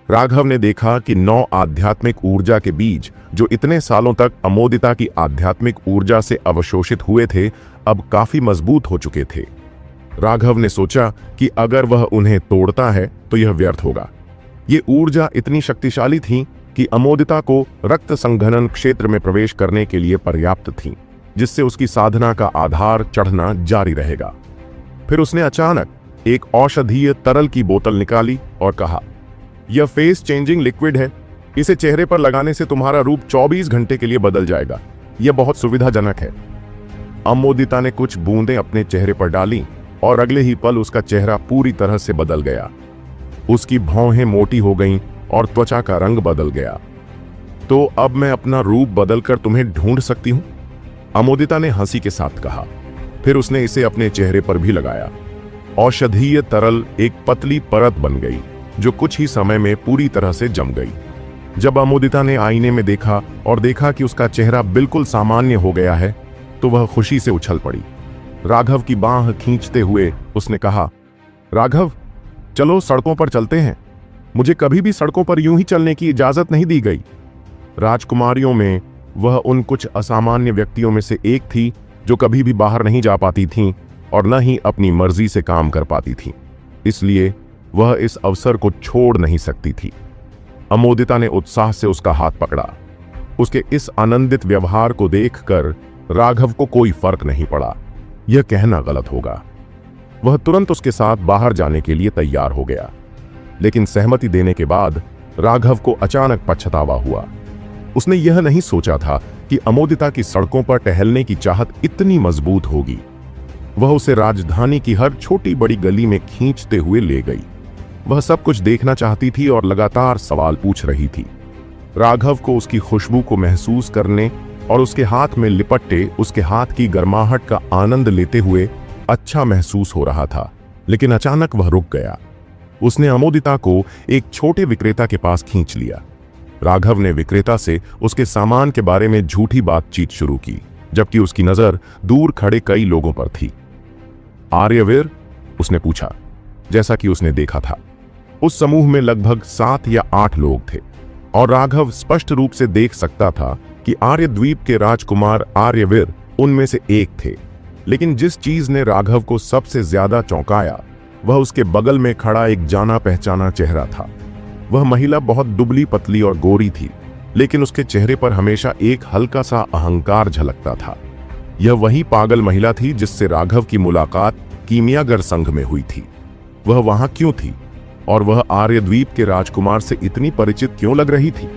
राघव ने देखा कि 9 आध्यात्मिक ऊर्जा के बीज, जो इतने सालों तक अमोदिता की आध्यात्मिक ऊर्जा से अवशोषित हुए थे, अब काफी मजबूत हो चुके थे। राघव ने सोचा कि अगर वह उन्हें तोड़ता है तो यह व्यर्थ होगा। ये ऊर्जा इतनी शक्तिशाली थी कि अमोदिता को रक्त संघनन क्षेत्र में प्रवेश करने के लिए पर्याप्त थी, जिससे उसकी साधना का आधार चढ़ना जारी रहेगा। फिर उसने अचानक एक औषधीय तरल की बोतल निकाली और कहा, यह फेस चेंजिंग लिक्विड है। इसे चेहरे पर लगाने से तुम्हारा रूप 24 घंटे के लिए बदल जाएगा। यह बहुत सुविधाजनक है। अमोदिता ने कुछ बूंदें अपने चेहरे पर डाली और अगले ही पल उसका चेहरा पूरी तरह से बदल गया। उसकी भौहें मोटी हो गईं और त्वचा का रंग बदल गया। तो अब मैं अपना रूप बदलकर तुम्हें ढूंढ सकती हूं? अमोदिता ने हंसी के साथ कहा। फिर उसने इसे अपने चेहरे पर भी लगाया। औषधीय तरल एक पतली परत बन गई, जो कुछ ही समय में पूरी तरह से जम गई। जब अमोदिता ने आईने में देखा और देखा कि उसका चेहरा बिल्कुल सामान्य हो गया है, तो वह खुशी से उछल पड़ी। राघव की बांह खींचते हुए उसने कहा, राघव, चलो सड़कों पर चलते हैं। मुझे कभी भी सड़कों पर यूं ही चलने की इजाजत नहीं दी गई। राजकुमारियों में वह उन कुछ असामान्य व्यक्तियों में से एक थी जो कभी भी बाहर नहीं जा पाती थीं और न ही अपनी मर्जी से काम कर पाती थीं। इसलिए वह इस अवसर को छोड़ नहीं सकती थी। अमोदिता ने उत्साह से उसका हाथ पकड़ा। उसके इस आनंदित व्यवहार को देखकर राघव को कोई फर्क नहीं पड़ा। यह कहना गलत होगा। वह तुरंत उसके साथ बाहर जाने के लिए तैयार हो गया, लेकिन सहमति देने के बाद राघव को अचानक पछतावा हुआ। उसने यह नहीं सोचा था कि अमोदिता की सड़कों पर टहलने की चाहत इतनी मजबूत होगी। वह उसे राजधानी की हर छोटी बड़ी गली में खींचते हुए ले गई। वह सब कुछ देखना चाहती थी और लगातार सवाल पूछ रही थी। राघव को उसकी खुशबू को महसूस करने और उसके हाथ में लिपटे उसके हाथ की गर्माहट का आनंद लेते हुए अच्छा महसूस हो रहा था, लेकिन अचानक वह रुक गया। उसने अमोदिता को एक छोटे विक्रेता के पास खींच लिया। राघव ने विक्रेता से उसके सामान के बारे में झूठी बातचीत शुरू की, जबकि उसकी नजर दूर खड़े कई लोगों पर थी। आर्यवीर? उसने पूछा, जैसा कि उसने देखा था। उस समूह में लगभग 7 या 8 लोग थे और राघव स्पष्ट रूप से देख सकता था कि आर्य द्वीप के राजकुमार आर्यवीर उनमें से एक थे। लेकिन जिस चीज ने राघव को सबसे ज्यादा चौंकाया, वह उसके बगल में खड़ा एक जाना पहचाना चेहरा था। वह महिला बहुत दुबली पतली और गोरी थी, लेकिन उसके चेहरे पर हमेशा एक हल्का सा अहंकार झलकता था। यह वही पागल महिला थी जिससे राघव की मुलाकात कीमियागर संघ में हुई थी। वह वहां क्यों थी और वह आर्यद्वीप के राजकुमार से इतनी परिचित क्यों लग रही थी?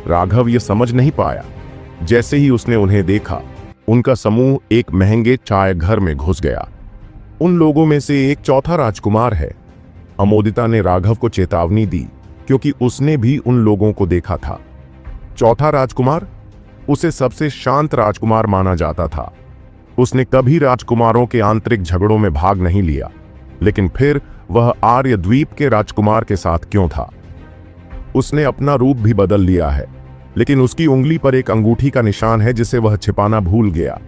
राघव यह समझ नहीं पाया। जैसे ही उसने उन्हें देखा, उनका समूह एक महंगे चाय घर में घुस गया। उन लोगों में से एक चौथा राजकुमार है। अमोदिता ने राघव को चेतावनी दी, क्योंकि उसने भी उन लोगों को देखा था। चौथा राजकुमार? उसे सबसे शांत राजकुमार माना जाता था। उसने कभी राजकुमारों के आंतरिक झगड़ों में भाग नहीं लिया, लेकिन फिर वह आर्य द्वीप के राजकुमार के साथ क्यों था? उसने अपना रूप भी बदल लिया है, लेकिन उसकी उंगली पर एक अंगूठी का निशान है जिसे वह छिपाना भूल गया।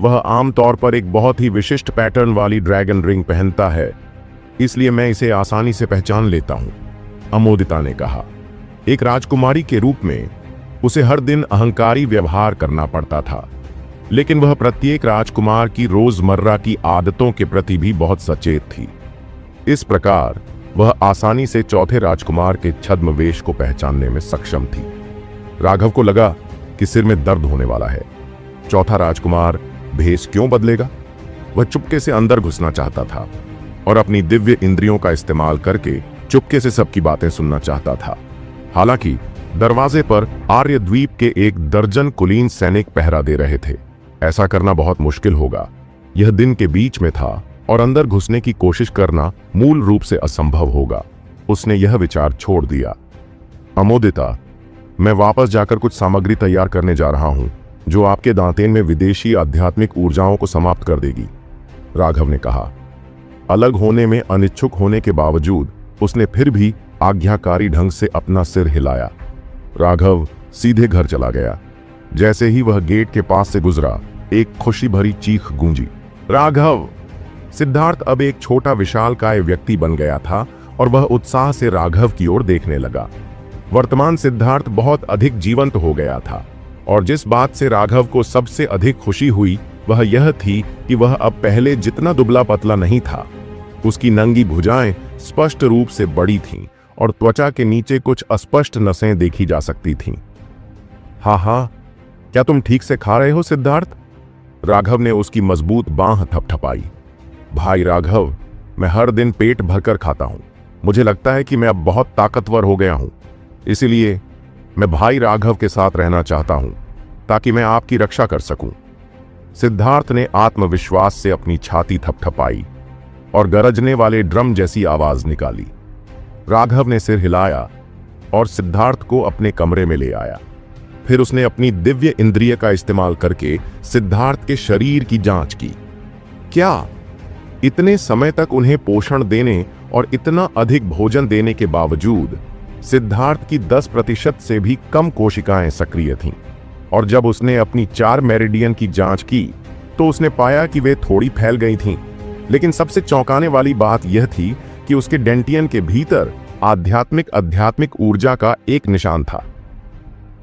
वह आमतौर पर एक बहुत ही विशिष्ट पैटर्न वाली ड्रैगन रिंग पहनता है, इसलिए मैं इसे आसानी से पहचान लेता हूं, अमोदिता ने कहा। एक राजकुमारी के रूप में उसे हर दिन अहंकारी व्यवहार करना पड़ता था, लेकिन वह प्रत्येक राजकुमार की रोजमर्रा की आदतों के प्रति भी बहुत सचेत थी। इस प्रकार वह आसानी से चौथे राजकुमार के छद्मवेश को पहचानने में सक्षम थी। राघव को लगा कि सिर में दर्द होने वाला है। चौथा राजकुमार भेष क्यों बदलेगा? वह चुपके से अंदर घुसना चाहता था और अपनी दिव्य इंद्रियों का इस्तेमाल करके चुपके से सबकी बातें सुनना चाहता था। हालांकि दरवाजे पर आर्य द्वीप के 1 दर्जन कुलीन सैनिक पहरा दे रहे थे। ऐसा करना बहुत मुश्किल होगा। यह दिन के बीच में था और अंदर घुसने की कोशिश करना मूल रूप से असंभव होगा। उसने यह विचार छोड़ दिया। अमोदिता, मैं वापस जाकर कुछ सामग्री तैयार करने जा रहा हूं, जो आपके दांतेन में विदेशी आध्यात्मिक ऊर्जाओं को समाप्त कर देगी, राघव ने कहा। अलग होने में अनिच्छुक होने के बावजूद उसने फिर भी आज्ञाकारी ढंग से अपना सिर हिलाया। राघव सीधे घर चला गया। जैसे ही वह गेट के पास से गुजरा, एक खुशी भरी चीख गूंजी, राघव! सिद्धार्थ अब एक छोटा विशालकाय व्यक्ति बन गया था और वह उत्साह से राघव की ओर देखने लगा। वर्तमान सिद्धार्थ बहुत अधिक जीवंत हो गया था और जिस बात से राघव को सबसे अधिक खुशी हुई वह यह थी कि वह अब पहले जितना दुबला पतला नहीं था। उसकी नंगी भुजाएं स्पष्ट रूप से बड़ी थीं और त्वचा के नीचे कुछ अस्पष्ट नसें देखी जा सकती थीं। हाँ, क्या तुम ठीक से खा रहे हो सिद्धार्थ? राघव ने उसकी मजबूत बांह थपथपाई। भाई राघव, मैं हर दिन पेट भरकर खाता हूं। मुझे लगता है कि मैं अब बहुत ताकतवर हो गया हूं। इसीलिए मैं भाई राघव के साथ रहना चाहता हूं ताकि मैं आपकी रक्षा कर सकूं। सिद्धार्थ ने आत्मविश्वास से अपनी छाती थपथपाई और गरजने वाले ड्रम जैसी आवाज निकाली। राघव ने सिर हिलाया और सिद्धार्थ को अपने कमरे में ले आया। फिर उसने अपनी दिव्य इंद्रिय का इस्तेमाल करके सिद्धार्थ के शरीर की जांच की। क्या इतने समय तक उन्हें पोषण देने और इतना अधिक भोजन देने के बावजूद सिद्धार्थ की 10% से भी कम कोशिकाएं सक्रिय थीं और जब उसने अपनी 4 मेरिडियन की जांच की तो उसने पाया कि वे थोड़ी फैल गई थीं। लेकिन सबसे चौंकाने वाली बात यह थी कि उसके डेंटियन के भीतर आध्यात्मिक ऊर्जा का एक निशान था।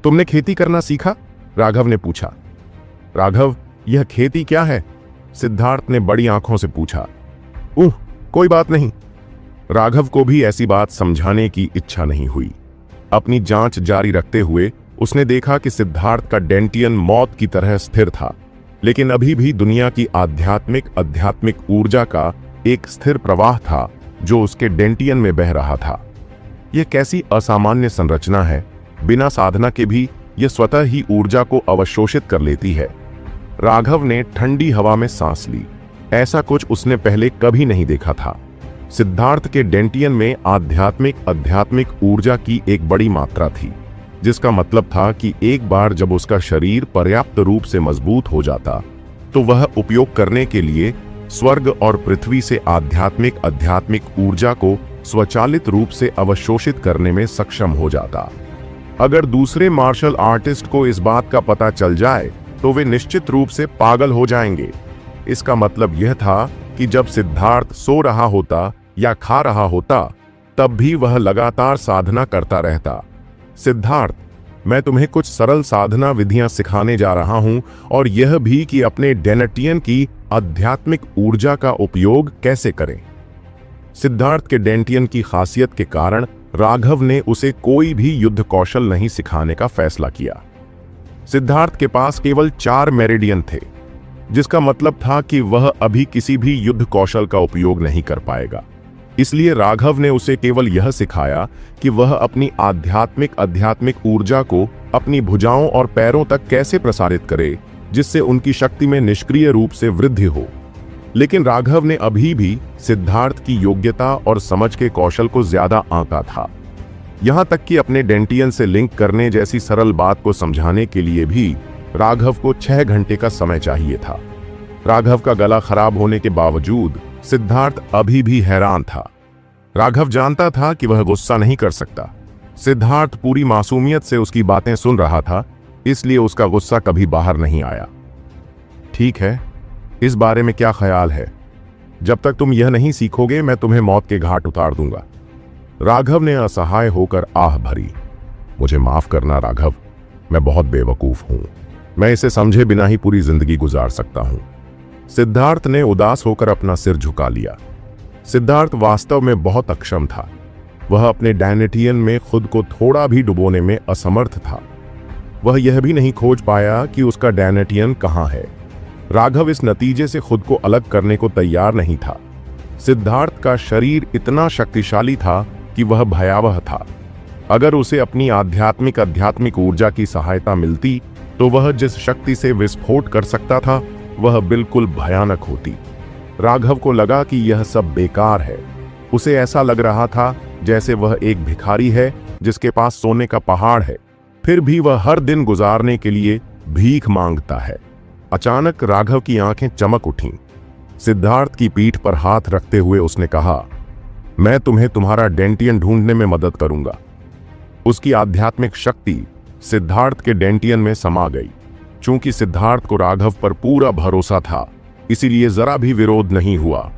तुमने खेती करना सीखा? राघव ने पूछा। राघव, यह खेती क्या है? सिद्धार्थ ने बड़ी आंखों से पूछा। कोई बात नहीं। राघव को भी ऐसी बात समझाने की इच्छा नहीं हुई। अपनी जांच जारी रखते हुए उसने देखा कि सिद्धार्थ का डेंटियन मौत की तरह स्थिर था, लेकिन अभी भी दुनिया की आध्यात्मिक ऊर्जा का एक स्थिर प्रवाह था जो उसके डेंटियन में बह रहा था। यह कैसी असामान्य संरचना है! बिना साधना के भी यह स्वतः ही ऊर्जा को अवशोषित कर लेती है। राघव ने ठंडी हवा में सांस ली। ऐसा कुछ उसने पहले कभी नहीं देखा था। सिद्धार्थ के डेंटियन में आध्यात्मिक ऊर्जा की एक बड़ी मात्रा थी, जिसका मतलब था कि एक बार जब उसका शरीर पर्याप्त रूप से मजबूत हो जाता तो वह उपयोग करने के लिए स्वर्ग और पृथ्वी से आध्यात्मिक ऊर्जा को स्वचालित रूप से अवशोषित करने में सक्षम हो जाता। अगर दूसरे मार्शल आर्टिस्ट को इस बात का पता चल जाए तो वे निश्चित रूप से पागल हो जाएंगे। इसका मतलब यह था कि जब सिद्धार्थ सो रहा होता या खा रहा होता तब भी वह लगातार साधना करता रहता। सिद्धार्थ, मैं तुम्हें कुछ सरल साधना विधियां सिखाने जा रहा हूं और यह भी कि अपने डेंटियन की आध्यात्मिक ऊर्जा का उपयोग कैसे करें। सिद्धार्थ के डेंटियन की खासियत के कारण राघव ने उसे कोई भी युद्ध कौशल नहीं सिखाने का फैसला किया। सिद्धार्थ के पास केवल 4 मेरिडियन थे, जिसका मतलब था कि वह अभी किसी भी युद्ध कौशल का उपयोग नहीं कर पाएगा। इसलिए राघव ने उसे केवल यह सिखाया कि वह अपनी आध्यात्मिक ऊर्जा को अपनी भुजाओं और पैरों तक कैसे प्रसारित करे, जिससे उनकी शक्ति में निष्क्रिय रूप से वृद्धि हो। लेकिन राघव ने अभी भी सिद्धार्थ की योग्यता और समझ के कौशल को ज्यादा आंका था। यहां तक कि अपने डेंटियन से लिंक करने जैसी सरल बात को समझाने के लिए भी राघव को 6 घंटे का समय चाहिए था। राघव का गला खराब होने के बावजूद सिद्धार्थ अभी भी हैरान था। राघव जानता था कि वह गुस्सा नहीं कर सकता। सिद्धार्थ पूरी मासूमियत से उसकी बातें सुन रहा था, इसलिए उसका गुस्सा कभी बाहर नहीं आया। ठीक है, इस बारे में क्या ख्याल है? जब तक तुम यह नहीं सीखोगे मैं तुम्हें मौत के घाट उतार दूंगा। राघव ने असहाय होकर आह भरी। मुझे माफ करना राघव, मैं बहुत बेवकूफ हूं। मैं इसे समझे बिना ही पूरी जिंदगी गुजार सकता हूं। सिद्धार्थ ने उदास होकर अपना सिर झुका लिया। सिद्धार्थ वास्तव में बहुत अक्षम था। वह अपने डेंटियन में खुद को थोड़ा भी डुबोने में असमर्थ था। वह यह भी नहीं खोज पाया कि उसका डेंटियन कहां है। राघव इस नतीजे से खुद को अलग करने को तैयार नहीं था। सिद्धार्थ का शरीर इतना शक्तिशाली था कि वह भयावह था। अगर उसे अपनी आध्यात्मिक ऊर्जा की सहायता मिलती तो वह जिस शक्ति से विस्फोट कर सकता था वह बिल्कुल भयानक होती। राघव को लगा कि यह सब बेकार है। उसे ऐसा लग रहा था जैसे वह एक भिखारी है जिसके पास सोने का पहाड़ है, फिर भी वह हर दिन गुजारने के लिए भीख मांगता है। अचानक राघव की आंखें चमक उठीं। सिद्धार्थ की पीठ पर हाथ रखते हुए उसने कहा, मैं तुम्हें तुम्हारा डेंटियन ढूंढने में मदद करूंगा। उसकी आध्यात्मिक शक्ति सिद्धार्थ के डेंटियन में समा गई। चूंकि सिद्धार्थ को राघव पर पूरा भरोसा था, इसीलिए जरा भी विरोध नहीं हुआ।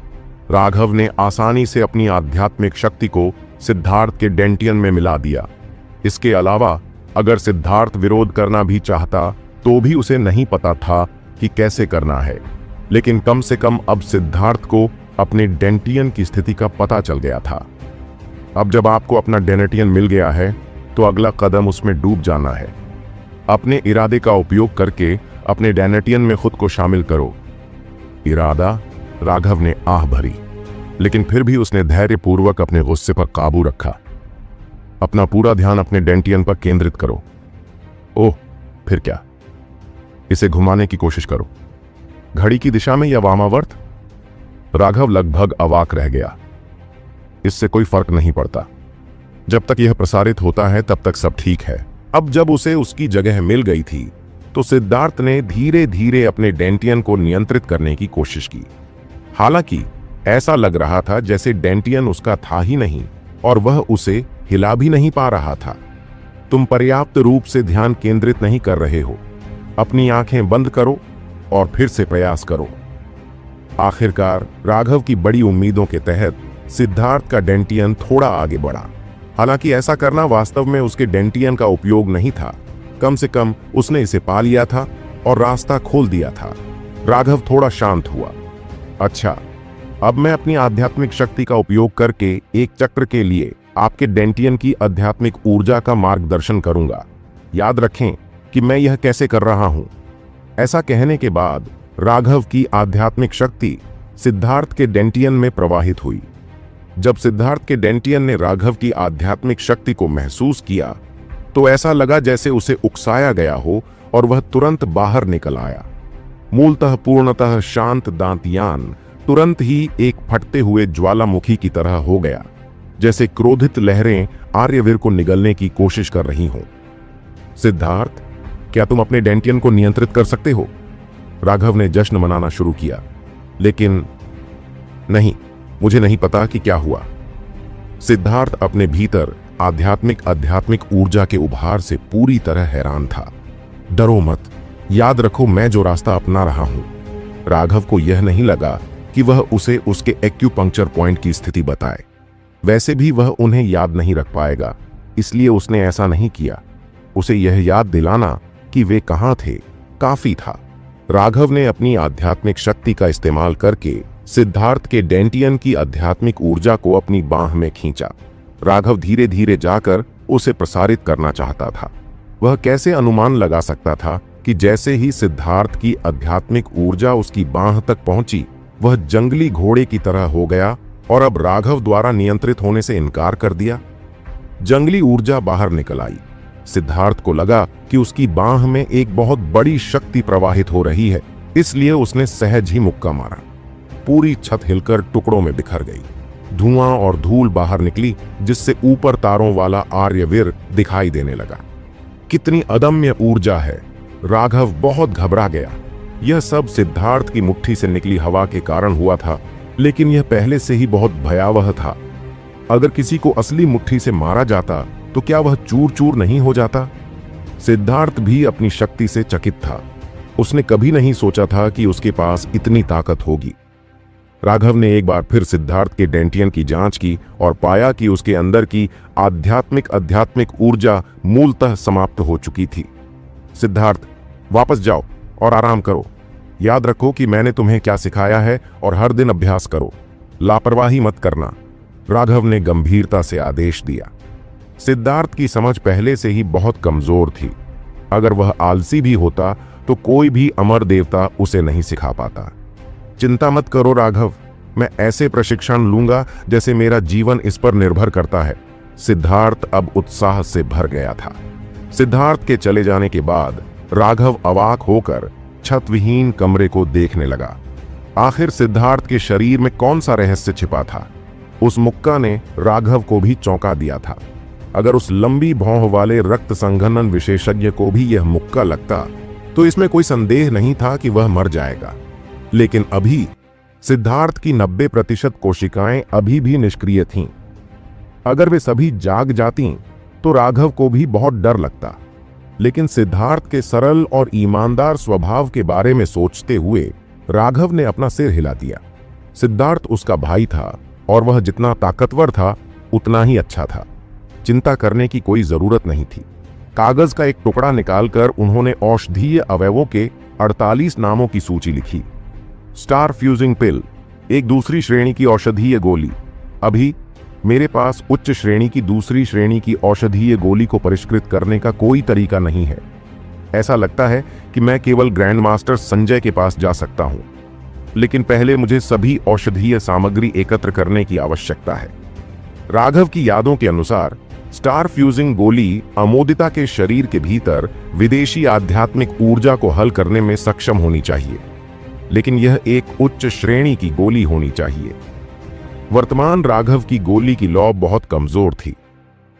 राघव ने आसानी से अपनी आध्यात्मिक शक्ति को सिद्धार्थ के डेंटियन में मिला दिया। इसके अलावा अगर सिद्धार्थ विरोध करना भी चाहता तो भी उसे नहीं पता था कि कैसे करना है, लेकिन कम से कम अब सिद्धार्थ को अपने डेंटियन की स्थिति का पता चल गया था। अब जब आपको अपना डेंटियन मिल गया है तो अगला कदम उसमें डूब जाना है। अपने इरादे का उपयोग करके अपने डेंटियन में खुद को शामिल करो। इरादा? राघव ने आह भरी, लेकिन फिर भी उसने धैर्यपूर्वक अपने गुस्से पर काबू रखा। अपना पूरा ध्यान अपने डेंटियन पर केंद्रित करो। ओह, फिर क्या? इसे घुमाने की कोशिश करो। घड़ी की दिशा में या वामावर्त? राघव लगभग अवाक रह गया। इससे कोई फर्क नहीं पड़ता। जब तक यह प्रसारित होता है तब तक सब ठीक है। अब जब उसे उसकी जगह मिल गई थी तो सिद्धार्थ ने धीरे धीरे अपने डेंटियन को नियंत्रित करने की कोशिश की। हालांकि ऐसा लग रहा था जैसे डेंटियन उसका था ही नहीं और वह उसे हिला भी नहीं पा रहा था। तुम पर्याप्त रूप से ध्यान केंद्रित नहीं कर रहे हो। अपनी आंखें बंद करो और फिर से प्रयास करो। आखिरकार राघव की बड़ी उम्मीदों के तहत सिद्धार्थ का डेंटियन थोड़ा आगे बढ़ा। हालांकि ऐसा करना वास्तव में उसके डेंटियन का उपयोग नहीं था। कम से कम उसने इसे पा लिया था और रास्ता खोल दिया था। राघव थोड़ा शांत हुआ। अच्छा, अब मैं अपनी आध्यात्मिक शक्ति का उपयोग करके एक चक्र के लिए आपके डेंटियन की आध्यात्मिक ऊर्जा का मार्गदर्शन करूंगा। याद रखें कि मैं यह कैसे कर रहा हूं। ऐसा कहने के बाद राघव की आध्यात्मिक शक्ति सिद्धार्थ के डेंटियन में प्रवाहित हुई। जब सिद्धार्थ के डेंटियन ने राघव की आध्यात्मिक शक्ति को महसूस किया तो ऐसा लगा जैसे उसे उकसाया गया हो और वह तुरंत बाहर निकल आया। मूलतः पूर्णतः शांत दांतयान तुरंत ही एक फटते हुए ज्वालामुखी की तरह हो गया, जैसे क्रोधित लहरें आर्यवीर को निगलने की कोशिश कर रही हों। सिद्धार्थ, क्या तुम अपने डेंटियन को नियंत्रित कर सकते हो? राघव ने जश्न मनाना शुरू किया। लेकिन नहीं, मुझे नहीं पता कि क्या हुआ। सिद्धार्थ अपने भीतर आध्यात्मिक ऊर्जा के उभार से पूरी तरह हैरान था। डरो मत, याद रखो मैं जो रास्ता अपना रहा हूं। राघव को यह नहीं लगा कि वह उसे उसके एक्यूपंक्चर पॉइंट की स्थिति बताए। वैसे भी वह उन्हें याद नहीं रख पाएगा, इसलिए उसने ऐसा नहीं किया। उसे यह याद दिलाना कि वे कहां थे काफी था। राघव ने अपनी आध्यात्मिक शक्ति का इस्तेमाल करके सिद्धार्थ के डेंटियन की आध्यात्मिक ऊर्जा को अपनी बाह में खींचा। राघव धीरे धीरे जाकर उसे प्रसारित करना चाहता था। वह कैसे अनुमान लगा सकता था कि जैसे ही सिद्धार्थ की आध्यात्मिक ऊर्जा उसकी बाह तक पहुंची, वह जंगली घोड़े की तरह हो गया और अब राघव द्वारा नियंत्रित होने से इनकार कर दिया। जंगली ऊर्जा बाहर निकल आई। सिद्धार्थ को लगा कि उसकी बाह में एक बहुत बड़ी शक्ति प्रवाहित हो रही है, इसलिए उसने सहज ही मुक्का मारा। पूरी छत हिलकर टुकड़ों में बिखर गई। धुआं और धूल बाहर निकली, जिससे ऊपर तारों वाला आर्यवीर दिखाई देने लगा। कितनी अदम्य ऊर्जा है! राघव बहुत घबरा गया। यह सब सिद्धार्थ की मुट्ठी से निकली हवा के कारण हुआ था, लेकिन यह पहले से ही बहुत भयावह था। अगर किसी को असली मुट्ठी से मारा जाता तो क्या वह चूर चूर नहीं हो जाता? सिद्धार्थ भी अपनी शक्ति से चकित था। उसने कभी नहीं सोचा था कि उसके पास इतनी ताकत होगी। राघव ने एक बार फिर सिद्धार्थ के डेंटियन की जांच की और पाया कि उसके अंदर की आध्यात्मिक ऊर्जा मूलतः समाप्त हो चुकी थी। सिद्धार्थ, वापस जाओ और आराम करो। याद रखो कि मैंने तुम्हें क्या सिखाया है और हर दिन अभ्यास करो। लापरवाही मत करना, राघव ने गंभीरता से आदेश दिया। सिद्धार्थ की समझ पहले से ही बहुत कमजोर थी। अगर वह आलसी भी होता तो कोई भी अमर देवता उसे नहीं सिखा पाता। चिंता मत करो राघव, मैं ऐसे प्रशिक्षण लूंगा जैसे मेरा जीवन इस पर निर्भर करता है। सिद्धार्थ अब उत्साह से भर गया था। सिद्धार्थ के चले जाने के बाद राघव अवाक होकर छतविहीन कमरे को देखने लगा। आखिर सिद्धार्थ के शरीर में कौन सा रहस्य छिपा था? उस मुक्का ने राघव को भी चौंका दिया था। अगर उस लंबी भौं वाले रक्त संघनन विशेषज्ञ को भी यह मुक्का लगता तो इसमें कोई संदेह नहीं था कि वह मर जाएगा। लेकिन अभी सिद्धार्थ की 90% कोशिकाएं अभी भी निष्क्रिय थीं। अगर वे सभी जाग जातीं तो राघव को भी बहुत डर लगता, लेकिन सिद्धार्थ के सरल और ईमानदार स्वभाव के बारे में सोचते हुए राघव ने अपना सिर हिला दिया। सिद्धार्थ उसका भाई था और वह जितना ताकतवर था उतना ही अच्छा था। चिंता करने की कोई जरूरत नहीं थी। कागज का एक टुकड़ा निकालकर उन्होंने औषधीय अवयवों के 48 नामों की सूची लिखी। स्टार फ्यूजिंग पिल, एक दूसरी श्रेणी की औषधीय गोली। अभी मेरे पास उच्च श्रेणी की दूसरी श्रेणी की औषधीय गोली को परिष्कृत करने का कोई तरीका नहीं है। ऐसा लगता है कि मैं केवल ग्रैंड मास्टर संजय के पास जा सकता हूं, लेकिन पहले मुझे सभी औषधीय सामग्री एकत्र करने की आवश्यकता है। राघव की यादों के अनुसार स्टार फ्यूजिंग गोली अमोदिता के शरीर के भीतर विदेशी आध्यात्मिक ऊर्जा को हल करने में सक्षम होनी चाहिए, लेकिन यह एक उच्च श्रेणी की गोली होनी चाहिए। वर्तमान राघव की गोली की लौ बहुत कमजोर थी।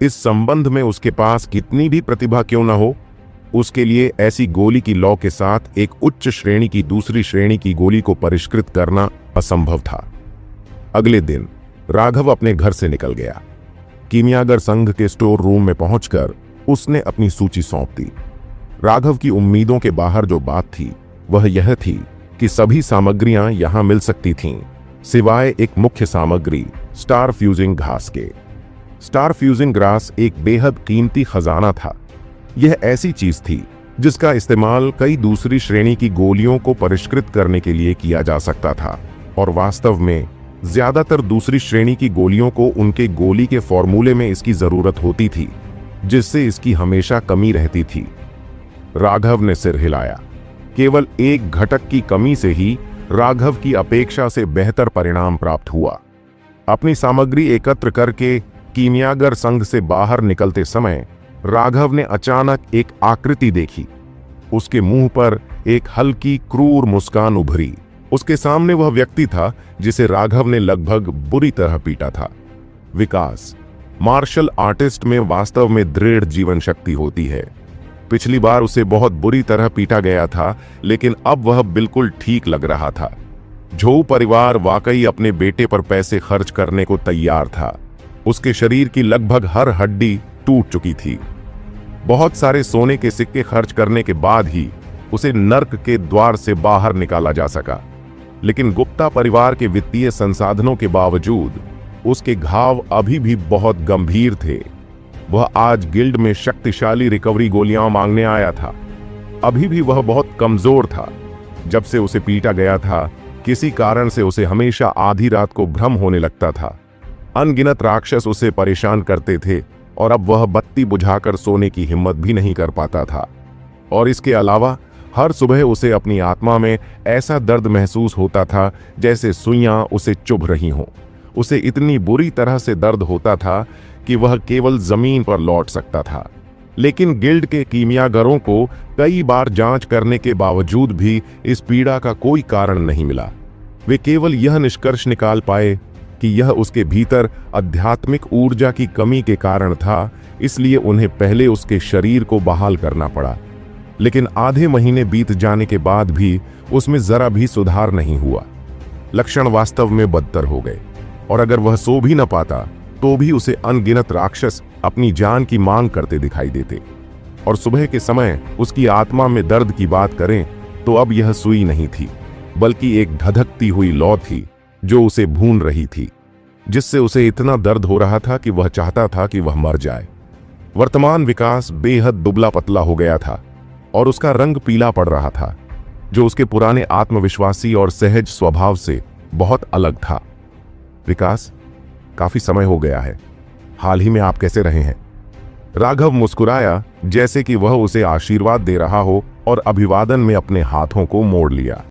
इस संबंध में उसके पास कितनी भी प्रतिभा क्यों न हो, उसके लिए ऐसी गोली की लौ के साथ एक उच्च श्रेणी की दूसरी श्रेणी की गोली को परिष्कृत करना असंभव था। अगले दिन राघव अपने घर से निकल गया। कीमियागर संघ के स्टोर रूम में पहुंचकर उसने अपनी सूची सौंप दी। राघव की उम्मीदों के बाहर जो बात थी वह यह थी कि सभी सामग्रियां यहां मिल सकती थीं, सिवाय एक मुख्य सामग्री स्टार फ्यूजिंग घास के। स्टार फ्यूजिंग ग्रास एक बेहद कीमती खजाना था। यह ऐसी चीज थी जिसका इस्तेमाल कई दूसरी श्रेणी की गोलियों को परिष्कृत करने के लिए किया जा सकता था, और वास्तव में ज्यादातर दूसरी श्रेणी की गोलियों को उनके गोली के फॉर्मूले में इसकी जरूरत होती थी, जिससे इसकी हमेशा कमी रहती थी। राघव ने सिर हिलाया। केवल एक घटक की कमी से ही राघव की अपेक्षा से बेहतर परिणाम प्राप्त हुआ। अपनी सामग्री एकत्र करके कीमियागर संघ से बाहर निकलते समय राघव ने अचानक एक आकृति देखी। उसके मुंह पर एक हल्की क्रूर मुस्कान उभरी। उसके सामने वह व्यक्ति था जिसे राघव ने लगभग बुरी तरह पीटा था। विकास, मार्शल आर्टिस्ट में वास्तव में दृढ़ जीवन शक्ति होती है। पिछली बार उसे बहुत बुरी तरह पीटा गया था, लेकिन अब वह बिल्कुल ठीक लग रहा था। झोऊ परिवार वाकई अपने बेटे पर पैसे खर्च करने को तैयार था। उसके शरीर की लगभग हर हड्डी टूट चुकी थी। बहुत सारे सोने के सिक्के खर्च करने के बाद ही उसे नर्क के द्वार से बाहर निकाला जा सका, लेकिन गुप्ता परिवार के वित्तीय संसाधनों के बावजूद उसके घाव अभी भी बहुत गंभीर थे। वह आज गिल्ड में शक्तिशाली रिकवरी गोलियां मांगने आया था। अभी भी वह बहुत कमजोर था। जब से उसे पीटा गया था, किसी कारण से उसे हमेशा आधी रात को भ्रम होने लगता था। अनगिनत राक्षस उसे परेशान करते थे और अब वह बत्ती बुझाकर सोने की हिम्मत भी नहीं कर पाता था। और इसके अलावा हर सुबह उसे अपनी आत्मा में ऐसा दर्द महसूस होता था जैसे सुइयां उसे चुभ रही हों। उसे इतनी बुरी तरह से दर्द होता था कि वह केवल जमीन पर लौट सकता था। लेकिन गिल्ड के कीमियागरों को कई बार जांच करने के बावजूद भी इस पीड़ा का कोई कारण नहीं मिला। वे केवल यह निष्कर्ष निकाल पाए कि यह उसके भीतर आध्यात्मिक ऊर्जा की कमी के कारण था, इसलिए उन्हें पहले उसके शरीर को बहाल करना पड़ा। लेकिन आधे महीने बीत जाने के बाद भी उसमें जरा भी सुधार नहीं हुआ। लक्षण वास्तव में बदतर हो गए, और अगर वह सो भी न पाता तो भी उसे अनगिनत राक्षस अपनी जान की मांग करते दिखाई देते। और सुबह के समय उसकी आत्मा में दर्द की बात करें तो अब यह सुई नहीं थी, बल्कि एक धधकती हुई लौ थी जो उसे भून रही थी, जिससे उसे इतना दर्द हो रहा था कि वह चाहता था कि वह मर जाए। वर्तमान विकास बेहद दुबला पतला हो गया था और उसका रंग पीला पड़ रहा था, जो उसके पुराने आत्मविश्वासी और सहज स्वभाव से बहुत अलग था। विकास, काफी समय हो गया है। हाल ही में आप कैसे रहे हैं? राघव मुस्कुराया, जैसे कि वह उसे आशीर्वाद दे रहा हो, और अभिवादन में अपने हाथों को मोड़ लिया।